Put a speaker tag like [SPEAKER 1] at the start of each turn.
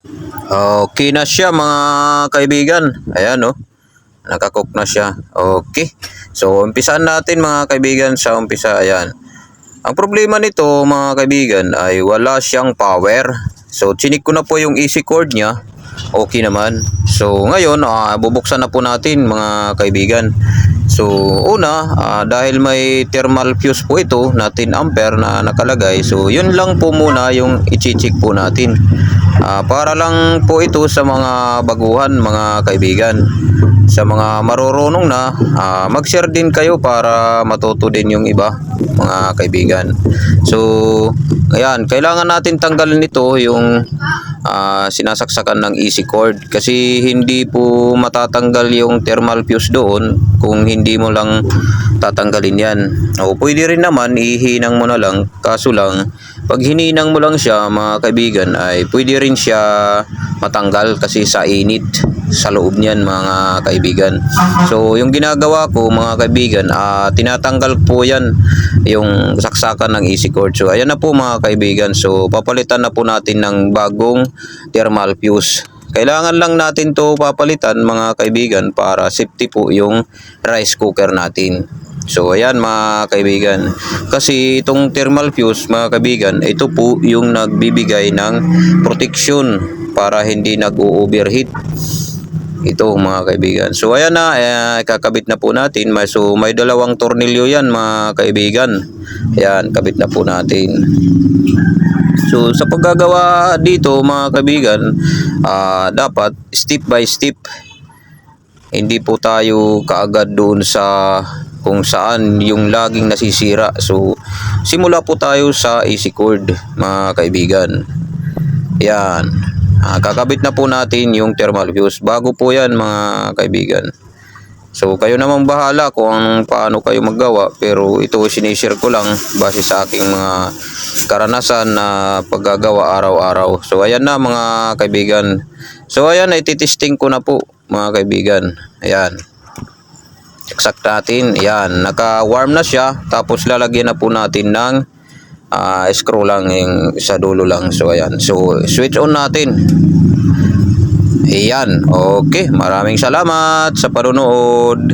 [SPEAKER 1] Okay na siya mga kaibigan. Ayan oh. Nakakook na siya. Okay. So umpisahan natin mga kaibigan sa umpisa. Ayan. Ang problema nito mga kaibigan ay wala siyang power. So chinik ko na po yung easy cord niya. Okay naman. So ngayon bubuksan na po natin mga kaibigan. So una dahil may thermal fuse po ito na 10 ampere na nakalagay. So yun lang po muna yung i-check po natin. Para lang po ito sa mga baguhan mga kaibigan. Sa mga marurunong na mag-share din kayo para matuto din yung iba mga kaibigan. So ayan, kailangan natin tanggalin ito yung sinasaksakan ng easy cord kasi hindi po matatanggal yung thermal fuse doon kung hindi mo lang tatanggalin yan. O pwede rin naman ihinang mo na lang, kaso lang pag hininang mo lang siya mga kaibigan ay pwede rin siya matanggal kasi sa init sa loob niyan mga kaibigan. So yung ginagawa ko mga kaibigan, tinatanggal po yan yung saksakan ng easy cord. So ayan na po mga kaibigan. So papalitan na po natin ng bagong thermal fuse. Kailangan lang natin to papalitan mga kaibigan para safety po yung rice cooker natin. So ayan mga kaibigan, kasi itong thermal fuse mga kaibigan, ito po yung nagbibigay ng protection para hindi nag-overheat ito mga kaibigan. So ayan na, kakabit na po natin. So may dalawang tornilyo yan mga kaibigan. Ayan, kabit na po natin. So sa paggagawa dito mga kaibigan, dapat step by step. Hindi po tayo kaagad doon sa kung saan yung laging nasisira. So simula po tayo sa easy cord mga kaibigan. Yan, kakabit na po natin yung thermal fuse. Bago po yan mga kaibigan. So kayo namang bahala kung paano kayo maggawa, pero ito sinishare ko lang base sa aking mga karanasan na paggagawa araw-araw. So ayan na mga kaibigan. So ayan, ititesting ko na po mga kaibigan. Ayan, saksak natin. Ayan, naka-warm na siya. Tapos lalagyan na po natin ng screw lang yung sa dulo lang. So ayan, so switch on natin. Ayan, okay, maraming salamat sa panonood.